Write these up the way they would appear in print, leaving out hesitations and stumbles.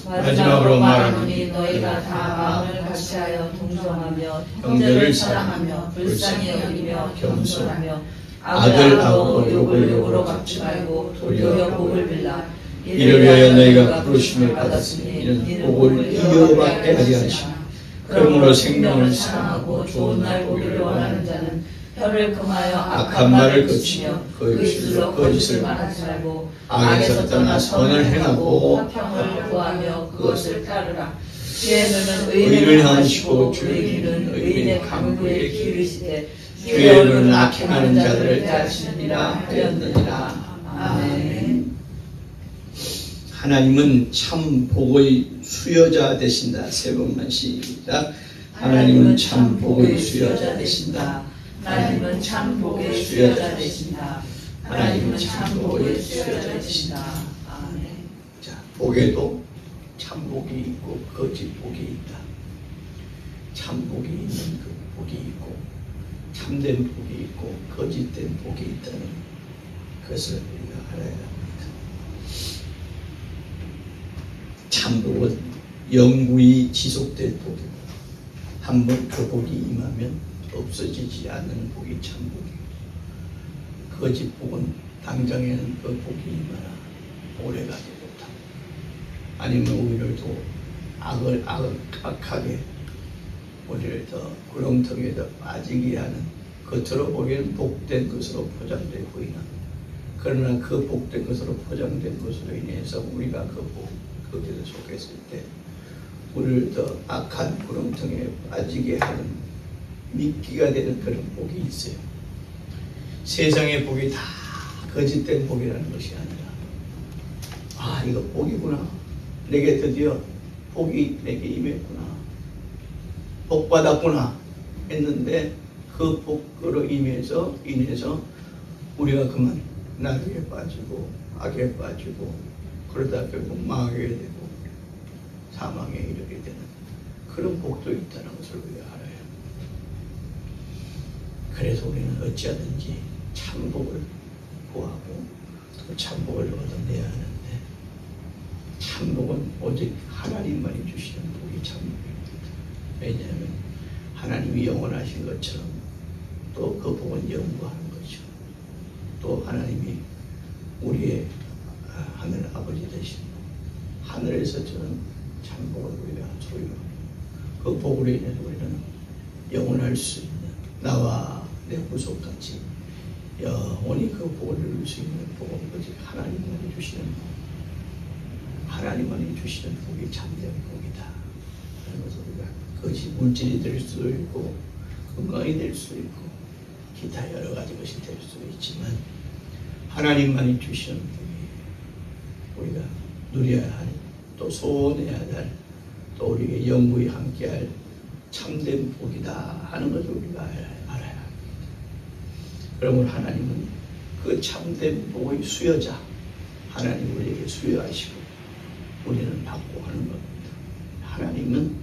마지막으로 말하노니 너희가 다 마음을 같이하여 동정하며 형제를 사랑하며 불쌍히 여기며 겸손하며 아들 아우고 욕을 욕으로 갚지 말고 도리어 복을 빌라. 이를 위하여 너희가 부르심을 받았으니 이는 복을 이어받게 하려 하시며 그러므로 생명을 사랑하고 좋은 날 보기를 원하는 자는 혀를 금하여 악한 말을 그치며 그 입술로 거짓을 말하지 말고 악에서 떠나 선을 행하고 평을 구하며 그것을 따르라. 주의 눈은 의인을 향하시고 주의 귀는 의인의 강구에 기울이시되 주의 얼굴은 악행하는 자들을 대하시느니라 하였느니라. 아멘. 하나님은 참 복의 수여자 되신다. 세 번만 시작. 하나님은 참 복의 수여자 되신다. 하나님은 참 복의 수여자 되신다. 하나님은 참 복의 수여자 되신다. 아멘. 자, 복에도 참 복이 있고 거짓 복이 있다. 참 복이 있는 그 복이 있고 참된 복이 있고 거짓된 복이 있다는 것을 우리가 알아야 합니다. 참복은 영구히 지속될 복이고 한번 그 복이 임하면 없어지지 않는 복이 참복이고 거짓 복은 당장에는 그 복이 임하나 오래가지 못하고 아니면 오히려 더 악하게 우리를 더 구렁텅이에 더 빠지게 하는 겉으로 보기에는 복된 것으로 포장되어 보이나 그러나 그 복된 것으로 포장된 것으로 인해서 우리가 거기에 속했을 때 우리를 더 악한 구렁텅이에 빠지게 하는 미끼가 되는 그런 복이 있어요. 세상의 복이 다 거짓된 복이라는 것이 아니라 아 이거 복이구나. 내게 드디어 복이 내게 임했구나. 복 받았구나 했는데 그 복으로 인해서 우리가 그만 나락에 빠지고 악에 빠지고 그러다 결국 망하게 되고 사망에 이르게 되는 그런 복도 있다는 것을 우리가 알아요. 그래서 우리는 어찌하든지 참복을 구하고 또 참복을 얻어내야 하는데 참복은 오직 하나님만이 주시는 복이 참복입니다. 왜냐하면 하나님이 영원하신 것처럼 또 그 복은 영구하는 거죠. 또 하나님이 우리의 하늘 아버지 되신 하늘에서 주는 참복을 우리가 소유하고 그 복으로 인해서 우리는 영원할 수 있는 나와 내 후손까지 영원히 그 복을 누릴 수 있는 복은 오직 하나님만이 주시는 복, 하나님만이 주시는 복이 참된 복이다. 그래서 우리가 그것이 물질이 될 수도 있고 건강이 될 수도 있고 기타 여러 가지 것이 될 수도 있지만 하나님만이 주시는 복이 우리가 누려야 할 또 소원해야 할 또 우리에게 영구히 함께할 참된 복이다 하는 것을 우리가 알아야 합니다. 그러므로 하나님은 그 참된 복의 수여자 하나님 우리에게 수여하시고 우리는 받고 하는 겁니다. 하나님은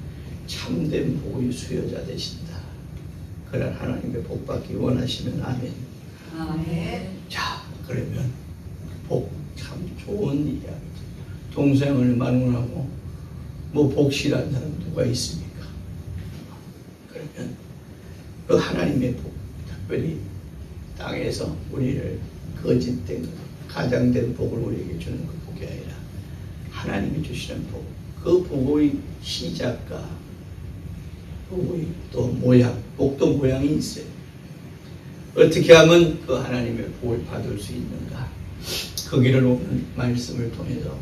참된 복의 수여자 되신다. 그런 하나님의 복 받기 원하시면 아멘. 아멘. 자, 그러면 복 참 좋은 이야기죠. 동생을 만원하고 뭐 복실한 사람 누가 있습니까? 그러면 그 하나님의 복, 특별히 땅에서 우리를 거짓된 것, 가장된 복을 우리에게 주는 그 복이 아니라 하나님이 주시는 복, 그 복의 시작과 복의 또 모양, 복도 모양이 있어요. 어떻게 하면 그 하나님의 복을 받을 수 있는가? 그 길을 오늘 말씀을 통해서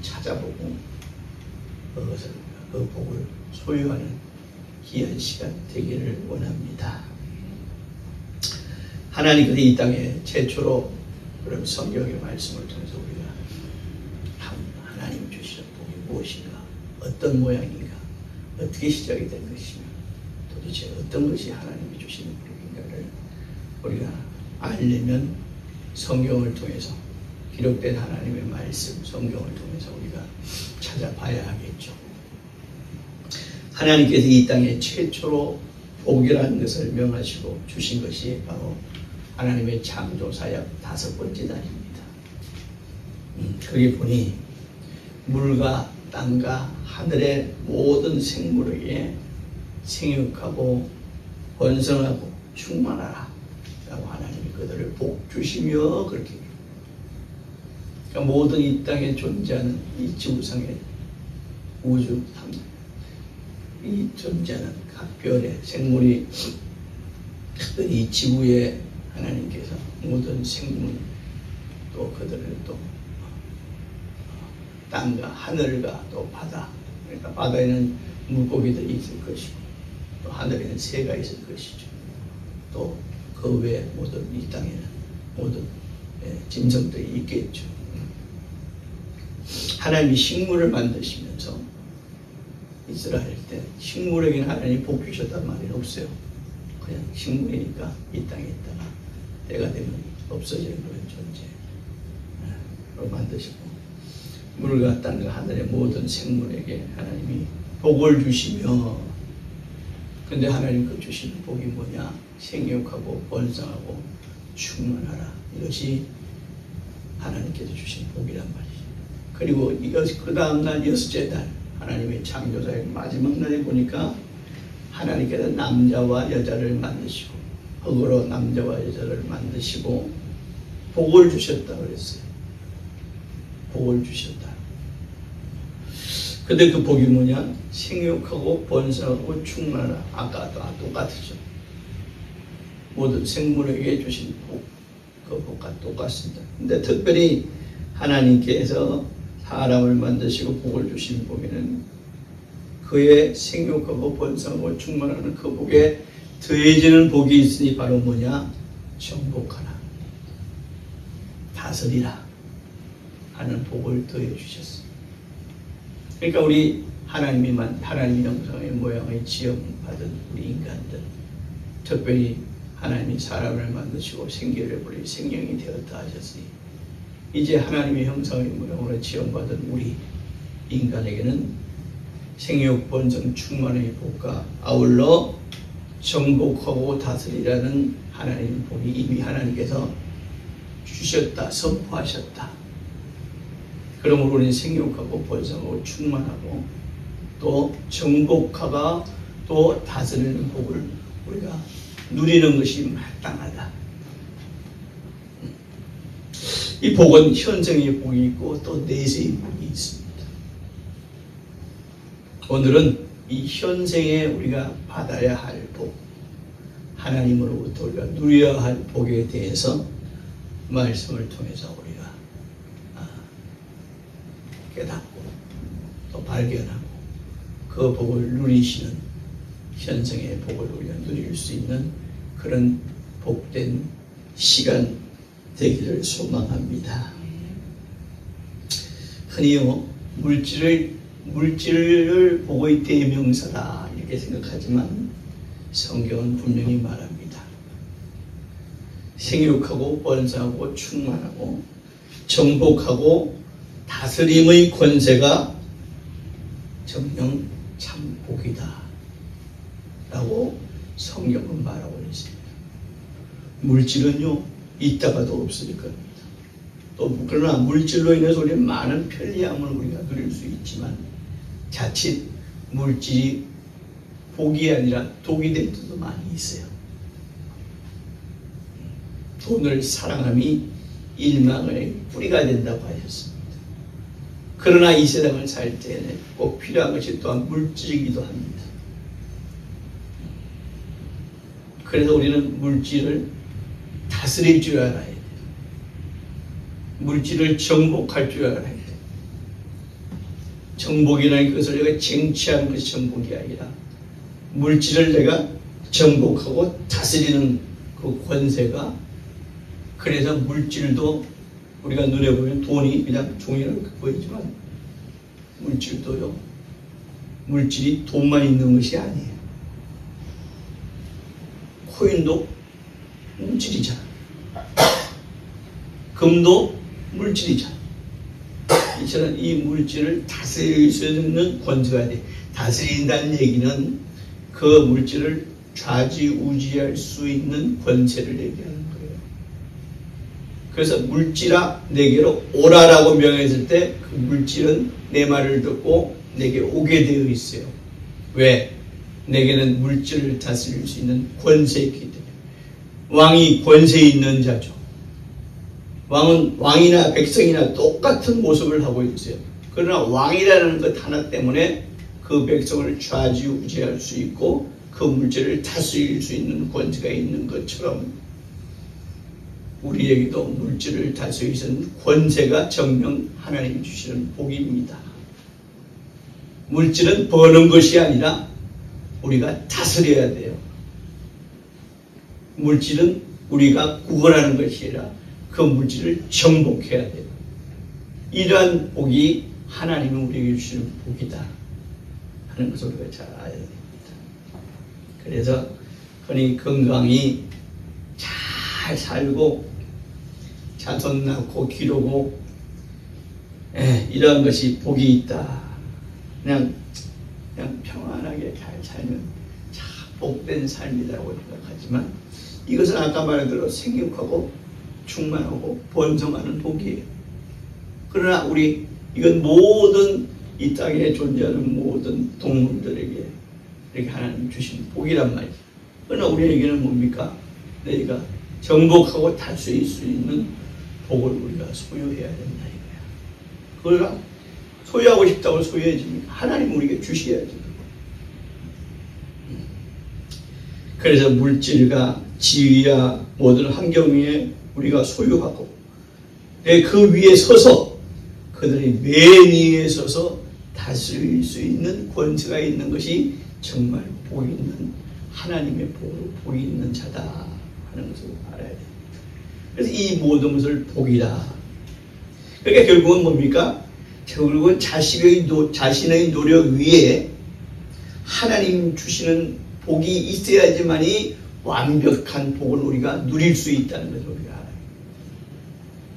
찾아보고 그것을 그 복을 소유하는 귀한 시간 되기를 원합니다. 하나님께서 이 땅에 최초로 그런 성경의 말씀을 통해서 우리가 하나님 주시는 복이 무엇인가, 어떤 모양인가, 어떻게 시작이 된 것이며 도대체 어떤 것이 하나님이 주시는 복인가를 우리가 알려면 성경을 통해서 기록된 하나님의 말씀, 성경을 통해서 우리가 찾아봐야 하겠죠. 하나님께서 이 땅에 최초로 복이라는 것을 명하시고 주신 것이 바로 하나님의 창조 사역 5번째 달입니다. 거기 보니 물과 땅과 하늘의 모든 생물에게 생육하고 번성하고 충만하라 라고 하나님이 그들을 복 주시며 그렇게 그러니까 모든 이 땅에 존재하는 이 지구상의 우주 이 존재하는 각 별의 생물이 이 지구에 하나님께서 모든 생물 또 그들을 또 땅과 하늘과 또 바다 그러니까 바다에는 물고기들이 있을 것이고 또 하늘에는 새가 있을 것이죠. 또 그 외에 모든 이 땅에는 모든 짐승들이 있겠죠. 하나님이 식물을 만드시면서 이스라엘 때 식물에게는 하나님이 복 주셨단 말이 없어요. 그냥 식물이니까 이 땅에 있다가 때가 되면 없어지는 그런 존재로 만드시고 물과 땅과 하늘의 모든 생물에게 하나님이 복을 주시며 근데 하나님 그 주시는 복이 뭐냐? 생육하고 번성하고 충만하라. 이것이 하나님께서 주신 복이란 말이죠. 그리고 그 다음날 여섯째 달 하나님의 창조사의 마지막 날에 보니까 하나님께서 남자와 여자를 만드시고 흙으로 남자와 여자를 만드시고 복을 주셨다 그랬어요. 복을 주셨다. 근데 그 복이 뭐냐? 생육하고 번성하고 충만하라. 아까도 똑같죠. 모든 생물에게 주신 복, 그 복과 똑같습니다. 근데 특별히 하나님께서 사람을 만드시고 복을 주신 복에는 그의 생육하고 번성하고 충만하는 그 복에 더해지는 복이 있으니 바로 뭐냐? 정복하라, 다스리라 하는 복을 더해 주셨습니다. 그러니까 우리 하나님 형상의 모양의 지음받은 우리 인간들, 특별히 하나님이 사람을 만드시고 생기를 부리 생명이 되었다 하셨으니 이제 하나님의 형상의 모양으로 지음받은 우리 인간에게는 생육 번성 충만의 복과 아울러 정복하고 다스리라는 하나님의 복이 이미 하나님께서 주셨다, 선포하셨다. 그러므로 우리는 생육하고 번성하고 충만하고 또 정복하고 또 다스리는 복을 우리가 누리는 것이 마땅하다. 이 복은 현생의 복이 있고 또 내세의 복이 있습니다. 오늘은 이 현생에 우리가 받아야 할 복, 하나님으로부터 우리가 누려야 할 복에 대해서 말씀을 통해서 우리가 깨닫고 또 발견하고 그 복을 누리시는 현생의 복을 우리가 누릴 수 있는 그런 복된 시간 되기를 소망합니다. 흔히요 물질을 복의 대명사다 이렇게 생각하지만 성경은 분명히 말합니다. 생육하고 번성하고 충만하고 정복하고 다스림의 권세가 정녕 참 복이다 라고 성경은 말하고 있습니다. 물질은요 있다가도 없어질 겁니다. 또 그러나 물질로 인해서 우리는 많은 편리함을 우리가 누릴 수 있지만 자칫 물질이 복이 아니라 독이 될 때도 많이 있어요. 돈을 사랑함이 일망의 뿌리가 된다고 하셨습니다. 그러나 이 세상을 살 때에는 꼭 필요한 것이 또한 물질이기도 합니다. 그래서 우리는 물질을 다스릴 줄 알아야 돼요. 물질을 정복할 줄 알아야 돼요. 정복이라는 것을 내가 쟁취하는 것이 정복이 아니라 물질을 내가 정복하고 다스리는 그 권세가, 그래서 물질도 우리가 눈에 보면 돈이 그냥 종이라고 보이지만 물질도요, 물질이 돈만 있는 것이 아니에요. 코인도 물질이잖아. 금도 물질이잖아. 이처럼 이 물질을 다스릴 수 있는 권세가 돼. 다스린다는 얘기는 그 물질을 좌지우지할 수 있는 권세를 얘기하는 거예요. 그래서 물질아 내게로 오라라고 명했을 때 그 물질은 내 말을 듣고 내게 오게 되어 있어요. 왜? 내게는 물질을 다스릴 수 있는 권세가 있기 때문에. 왕이 권세 있는 자죠. 왕은 왕이나 백성이나 똑같은 모습을 하고 있어요. 그러나 왕이라는 것 하나 때문에 그 백성을 좌지우지할 수 있고 그 물질을 다스릴 수 있는 권세가 있는 것처럼 우리에게도 물질을 다스릴 수 있는 권세가 정녕 하나님이 주시는 복입니다. 물질은 버는 것이 아니라 우리가 다스려야 돼요. 물질은 우리가 구원하는 것이 아니라 그 물질을 정복해야 돼요. 이러한 복이 하나님이 우리에게 주시는 복이다 하는 것을 우리가 잘 알아야 됩니다. 그래서 흔히 건강히 잘 살고 자손 낳고 기르고 이런 것이 복이 있다. 그냥 평안하게 잘 살면 참 복된 삶이라고 생각하지만 이것은 아까 말한 대로 생육하고 충만하고 번성하는 복이에요. 그러나 이건 모든 이 땅에 존재하는 모든 동물들에게 이렇게 하나님 주신 복이란 말이죠. 그러나 우리에게는 뭡니까? 너희가 정복하고 다스릴 수 있는 복을 우리가 소유해야 된다 이거야. 그걸 소유하고 싶다고 소유해집니까? 하나님 우리에게 주셔야죠. 그래서 물질과 지위와 모든 환경 위에 우리가 소유하고 그 위에 서서 그들이 맨 위에 서서 다스릴 수 있는 권세가 있는 것이 정말 복이 있는 하나님의 복이 있는 자다 하는 것을 알아야 됩니다. 그래서 이 모든 것을 복이다. 그러니까 결국은 뭡니까? 결국은 자신의 노력 위에 하나님 주시는 복이 있어야지만이 완벽한 복을 우리가 누릴 수 있다는 것을 우리가 알아요.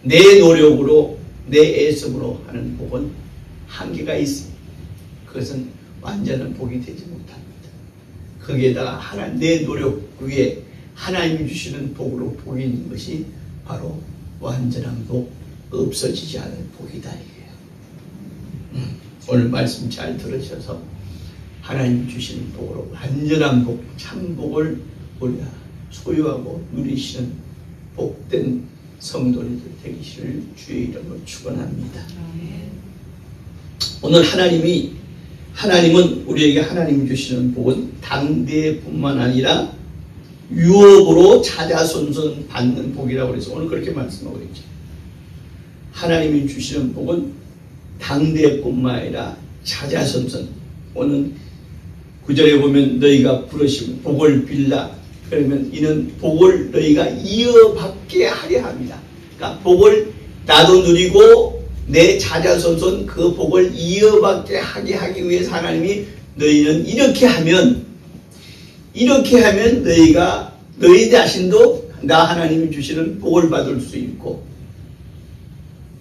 내 노력으로 내 애씀으로 하는 복은 한계가 있습니다. 그것은 완전한 복이 되지 못합니다. 거기에다가 내 노력 위에 하나님이 주시는 복으로 복이 있는 것이 바로 완전한 복, 없어지지 않을 복이다 이게요. 오늘 말씀 잘 들으셔서 하나님 주시는 복으로 완전한 복, 참 복을 우리가 소유하고 누리시는 복된 성도들 되기를 주의 이름으로 축원합니다. 오늘 하나님은 우리에게 하나님이 주시는 복은 당대뿐만 아니라 유업으로 자자손손 받는 복이라고 해서 오늘 그렇게 말씀하고 있죠. 하나님이 주시는 복은 당대뿐만 아니라 자자손손. 오늘 9절에 보면 너희가 부르시면 복을 빌라. 그러면 이는 복을 너희가 이어받게 하려 합니다. 그러니까 복을 나도 누리고 내 자자손손 그 복을 이어받게 하기 위해서 하나님이 너희는 이렇게 하면 너희 자신도 나 하나님이 주시는 복을 받을 수 있고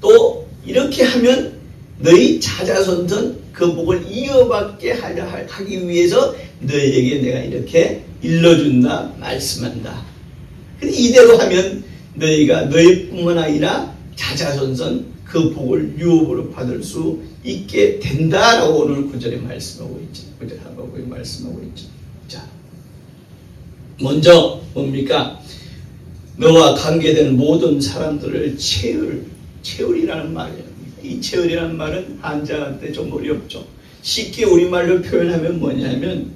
또 이렇게 하면 너희 자자손손 그 복을 이어받게 하기 위해서 너희에게 내가 이렇게 일러준다 말씀한다. 근데 이대로 하면 너희뿐만 아니라 자자손손 그 복을 유업으로 받을 수 있게 된다라고 오늘 9절에 말씀하고 있죠. 9절 하고 말씀하고 있죠. 자, 먼저 뭡니까? 너와 관계된 모든 사람들을 채울이라는 말이에요. 이 채울이라는 말은 한자한테 좀 어렵죠. 쉽게 우리말로 표현하면 뭐냐면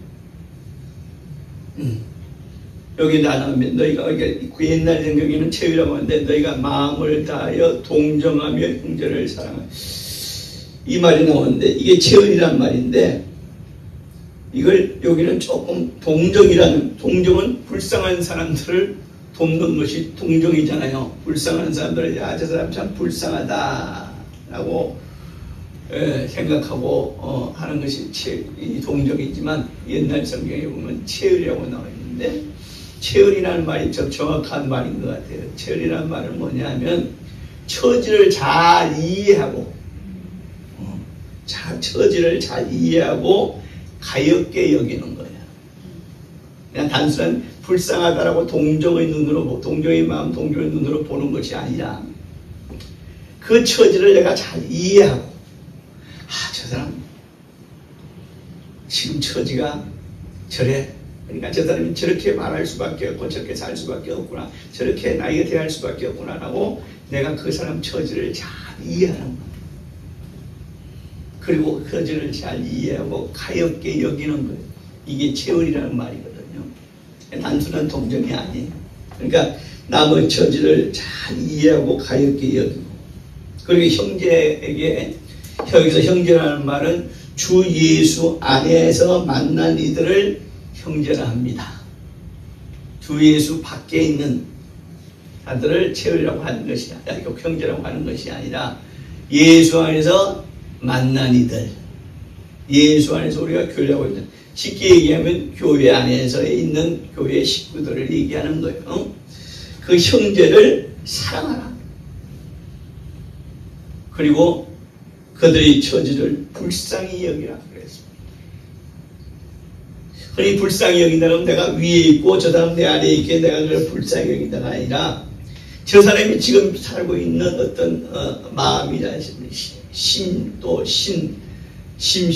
여기 나누면 너희가 그 옛날 성경에는 채울이라고 하는데 너희가 마음을 다하여 동정하며 형제를 사랑하며 이 말이 나오는데 이게 채울이란 말인데 이걸 여기는 조금 동정은 불쌍한 사람들을 돕는 것이 동정이잖아요. 불쌍한 사람들을 저 사람 참 불쌍하다라고 생각하고 하는 것이 이 동정이지만 옛날 성경에 보면 채울이라고 나와 있는데 채울이라는 말이 정확한 말인 것 같아요. 채울이라는 말은 뭐냐면 처지를 잘 이해하고 처지를 잘 이해하고 가볍게 여기는 거예요. 그냥 단순한 불쌍하다라고 동정의 눈으로, 동정의 마음, 동정의 눈으로 보는 것이 아니라 그 처지를 내가 잘 이해하고, 저 사람 지금 처지가 저래, 그러니까 저 사람이 저렇게 말할 수밖에 없고 저렇게 살 수밖에 없구나, 저렇게 나에게 대할 수밖에 없구나 라고 내가 그 사람 처지를 잘 이해하는 거예요. 그리고 그 처지를 잘 이해하고 가엽게 여기는 거예요. 이게 채울이라는 말이거든요. 단순한 동정이 아니에요. 그러니까 남의 처지를 잘 이해하고 가엽게 여기고, 그리고 형제에게, 여기서 형제라는 말은 주 예수 안에서 만난 이들을 형제라 합니다. 주 예수 밖에 있는 자들을 채울이라고 하는 것이 아니라, 형제라고 하는 것이 아니라 예수 안에서 만난 이들, 예수 안에서 우리가 교회하고 있는, 쉽게 얘기하면 교회 안에서 있는 교회 식구들을 얘기하는 거예요. 그 형제를 사랑하라. 그리고 그들의 처지를 불쌍히 여기라 그랬습니다. 그러니 불쌍히 여긴다는 내가 위에 있고 저 사람 내 아래에 있게 내가 그걸 불쌍히 여긴다가 아니라, 저 사람이 지금 살고 있는 어떤 마음이나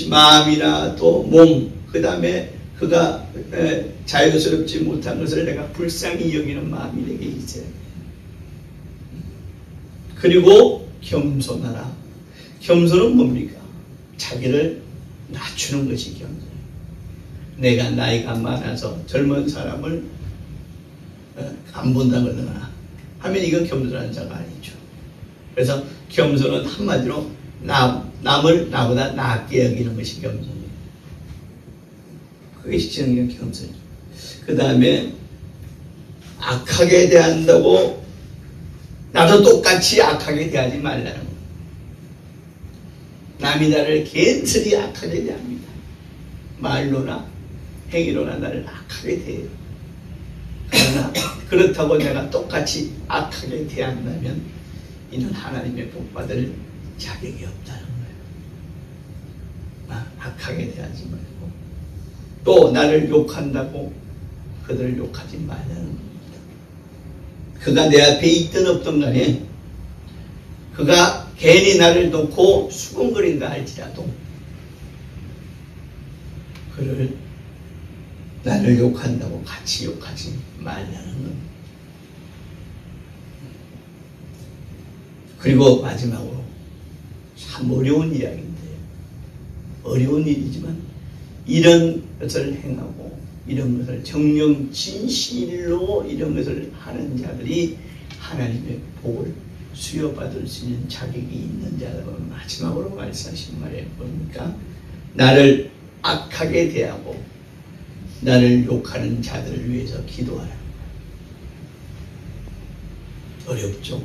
마음이나 또 몸, 그 다음에 그가 자유스럽지 못한 것을 내가 불쌍히 여기는 마음이 내게 있어요. 그리고 겸손하라. 겸손은 뭡니까? 자기를 낮추는 것이 겸손이에요. 내가 나이가 많아서 젊은 사람을 안 본다 그러거나 하면 이건 겸손한 자가 아니죠. 그래서 겸손은 한마디로 남을 나보다 낫게 여기는 것이 겸손이에요. 그게 진정한 겸손이죠. 그 다음에 악하게 대한다고 나도 똑같이 악하게 대하지 말라는 거예요. 남이 나를 괜스레 악하게 대합니다. 말로나 행위로나 나를 악하게 대해요. 그러나 그렇다고 내가 똑같이 악하게 대한다면 이는 하나님의 복받을 자격이 없다는 거예요. 악하게 대하지 말고, 또 나를 욕한다고 그들을 욕하지 말라는 겁니다. 그가 내 앞에 있든 없든 간에, 그가 괜히 나를 놓고 수군거린다 할지라도 그를, 나를 욕한다고 같이 욕하지 말라는 겁니다. 그리고 마지막으로 참 어려운 이야기인데요. 어려운 일이지만 이런 것을 행하고 이런 것을 정령 진실로 이런 것을 하는 자들이 하나님의 복을 수여받을 수 있는 자격이 있는 자라고 마지막으로 말씀하신 말이 뭡니까? 나를 악하게 대하고 나를 욕하는 자들을 위해서 기도하라. 어렵죠.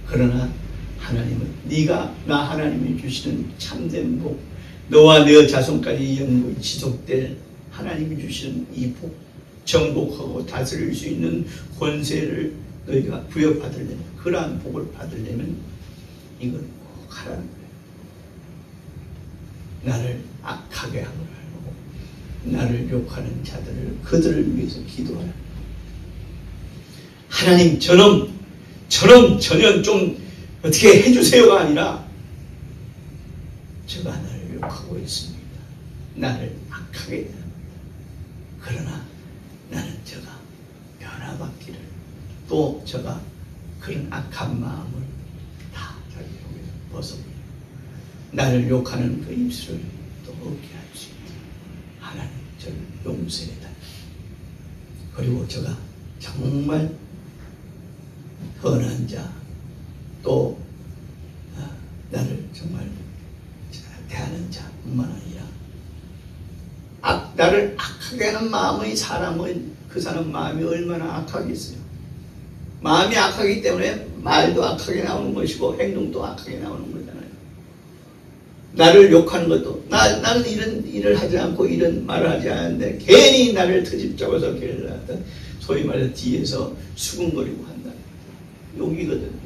그러나 하나님은 네가 나 하나님이 주시는 참된 복, 너와 내 자손까지 영원히 지속될 하나님이 주시는 이 복, 정복하고 다스릴 수 있는 권세를 너희가 부여받으려면, 그러한 복을 받으려면 이걸 꼭 하라는 거예요. 나를 악하게 하고 나를 욕하는 자들을, 그들을 위해서 기도하라. 하나님 저놈 전혀 좀 어떻게 해주세요가 아니라, 저가 나를 욕하고 있습니다. 나를 악하게 합니다. 그러나 나는 저가 변화받기를, 또 저가 그런 악한 마음을 다 자기 속에서 벗어버려 나를 욕하는 그 입술을 또 없게 할 수 있다. 하나님 저를 용서해달라. 그리고 저가 정말 선한 자, 또 나를 정말 대하는 자뿐만 아니라 나를 악하게 하는 마음의 사람은, 그 사람 마음이 얼마나 악하겠어요. 마음이 악하기 때문에 말도 악하게 나오는 것이고 행동도 악하게 나오는 거잖아요. 나를 욕하는 것도, 나는 이런 일을 하지 않고 이런 말을 하지 않는데 괜히 나를 트집 잡아서 걔를 갖다 소위 말해서 뒤에서 수군거리고 한다. 욕이거든요.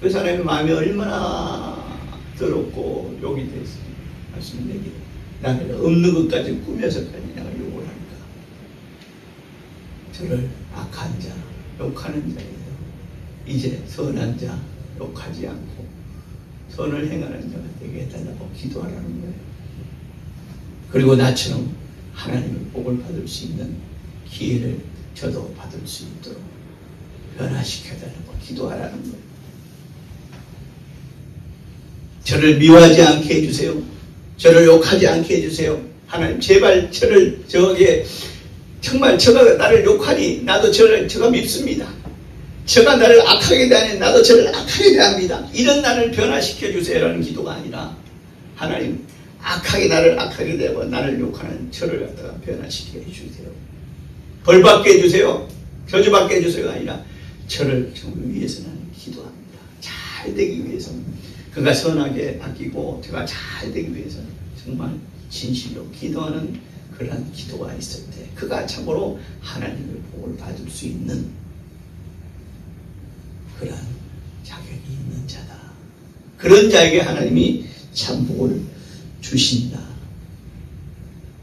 그 사람의 마음이 얼마나 더럽고 욕이 됐습니까? 말씀드리기를 나는 없는 것까지 꾸며서까지 내가 욕을 할까. 저를 악한 자, 욕하는 자예요. 이제 선한 자 욕하지 않고 선을 행하는 자가 되게 해달라고 기도하라는 거예요. 그리고 나처럼 하나님의 복을 받을 수 있는 기회를 저도 받을 수 있도록 변화시켜달라고 기도하라는 거예요. 저를 미워하지 않게 해주세요. 저를 욕하지 않게 해주세요. 하나님 제발 저를 정말 저가 나를 욕하니 나도 저가 밉습니다. 저가 나를 악하게 대하니 나도 저를 악하게 대합니다. 이런 나를 변화시켜 주세요라는 기도가 아니라 하나님 악하게 나를 악하게 대하고 나를 욕하는 저를 갖다가 변화시켜 주세요. 벌받게 해주세요. 저주받게 해주세요가 아니라 저를 정말 위해서 나는 기도합니다. 잘 되기 위해서는 그가 선하게 바뀌고 제가 잘 되기 위해서는 정말 진실로 기도하는 그러한 기도가 있을 때 그가 참으로 하나님의 복을 받을 수 있는 그러한 자격이 있는 자다. 그런 자에게 하나님이 참 복을 주신다.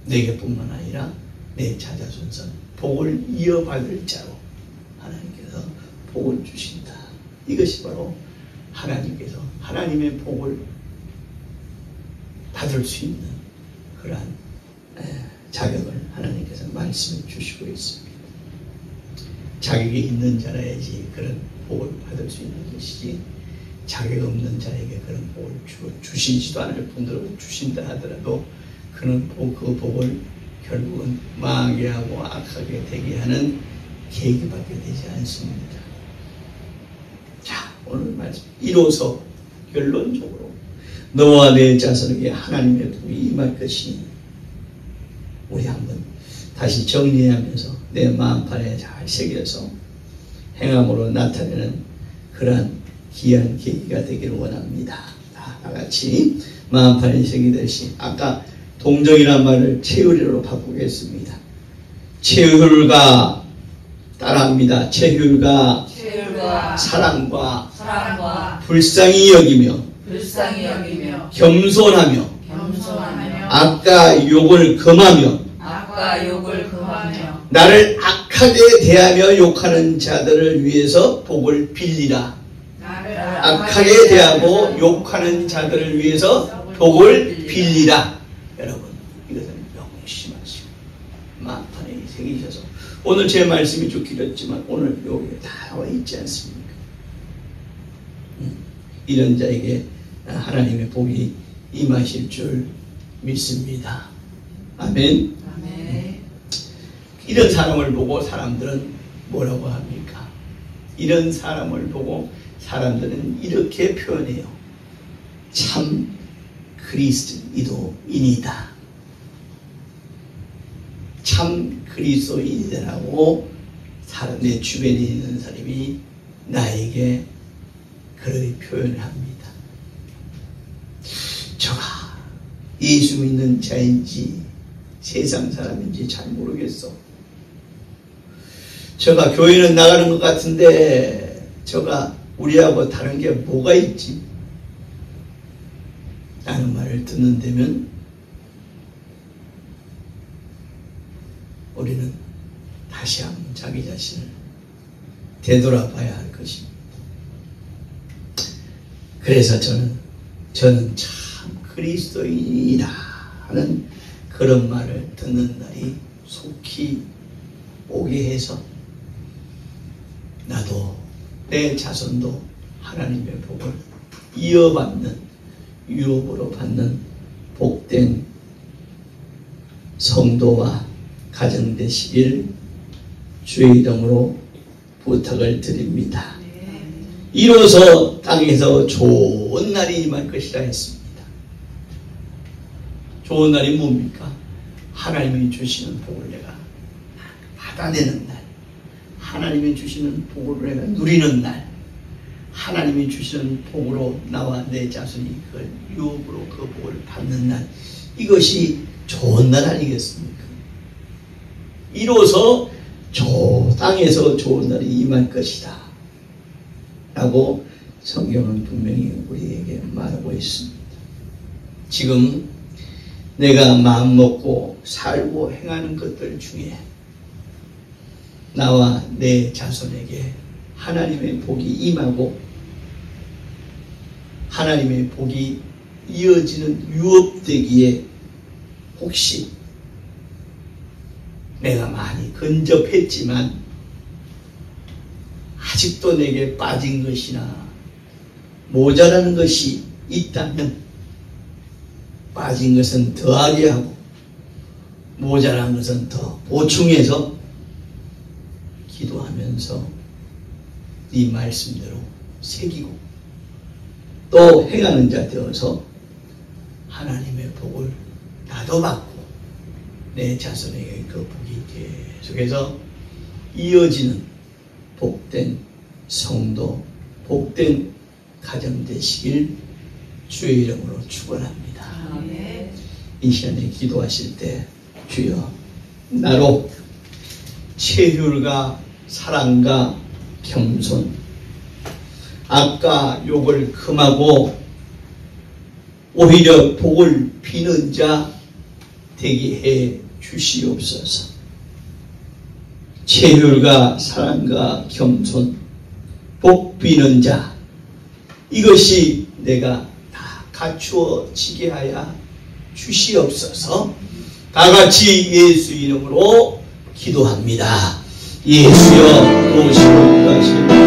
내게뿐만 아니라 내 자자손손 복을 이어받을 자로 하나님께서 복을 주신다. 이것이 바로 하나님께서 하나님의 복을 받을 수 있는 그러한 자격을 하나님께서 말씀해 주시고 있습니다. 자격이 있는 자라야지 그런 복을 받을 수 있는 것이지 자격 없는 자에게 그런 복을 주시지도 않을 뿐더러 주신다 하더라도 그는 그 복을 결국은 망하게 하고 악하게 되게 하는 계기밖에 되지 않습니다. 자, 오늘 말씀 이로써 결론적으로 너와 내 자손에게 하나님의 복이 임할 것이니 우리 한번 다시 정리하면서 내 마음판에 잘 새겨서 행함으로 나타내는 그러한 귀한 계기가 되기를 원합니다. 다 같이 마음판에 새기듯이 아까 동정이란 말을 체휼이로 바꾸겠습니다. 체휼과 따라합니다. 체휼과 사랑과 불쌍히 여기며 겸손하며 악과 욕을 금하며 나를 악하게 대하며 욕하는 자들을 위해서 복을 빌리라. 악하게 대하고 욕하는 자들을 위해서 복을 빌리라. 여러분 이것은 명심하시고 마음판에 새기셔서 오늘 제 말씀이 좀 길었지만 오늘 여기에 다 나와 있지 않습니까? 이런 자에게 하나님의 복이 임하실 줄 믿습니다. 아멘. 이런 사람을 보고 사람들은 뭐라고 합니까? 이런 사람을 보고 사람들은 이렇게 표현해요. 참 그리스도인이다. 참 그리스도인이라고 내 주변에 있는 사람이 나에게 그렇게 표현을 합니다. 저가 예수 믿는 자인지 세상 사람인지 잘 모르겠어. 저가 교회는 나가는 것 같은데 저가 우리하고 다른 게 뭐가 있지? 라는 말을 듣는다면 우리는 다시 한번 자기 자신을 되돌아봐야 할 것입니다. 그래서 저는 참 그리스도인이다 하는 그런 말을 듣는 날이 속히 오게 해서 나도 내 자손도 하나님의 복을 이어받는 유업으로 받는 복된 성도와 가정 되시길 주의 이름으로 부탁을 드립니다. 이로써 땅에서 좋은 날이 임할 것이라 했습니다. 좋은 날이 뭡니까? 하나님이 주시는 복을 내가 받아내는 날, 하나님이 주시는 복을 내가 누리는 날, 하나님이 주시는 복으로 나와 내 자손이 그걸 유업으로 그 복을 받는 날, 이것이 좋은 날 아니겠습니까? 이로써 땅에서 좋은 날이 임할 것이다 라고 성경은 분명히 우리에게 말하고 있습니다. 지금 내가 마음먹고 살고 행하는 것들 중에 나와 내 자손에게 하나님의 복이 임하고 하나님의 복이 이어지는 유업되기에 혹시 내가 많이 근접했지만 아직도 내게 빠진 것이나 모자라는 것이 있다면 빠진 것은 더하게 하고 모자란 것은 더 보충해서 기도하면서 네 말씀대로 새기고 또 행하는 자 되어서 하나님의 복을 나도 받고 내 자손에게 그 복이 계속해서 이어지는 복된 성도, 복된 가정 되시길 주의 이름으로 축원합니다. 아멘. 이 시간에 기도하실 때 주여 나로 체휼과 사랑과 겸손 악과 욕을 금하고 오히려 복을 비는 자 되게 해 주시옵소서. 체휼과 사랑과 겸손 복 비는 자 이것이 내가 다 갖추어지게 하여 주시옵소서. 다같이 예수 이름으로 기도합니다. 예수여 오시옵소서.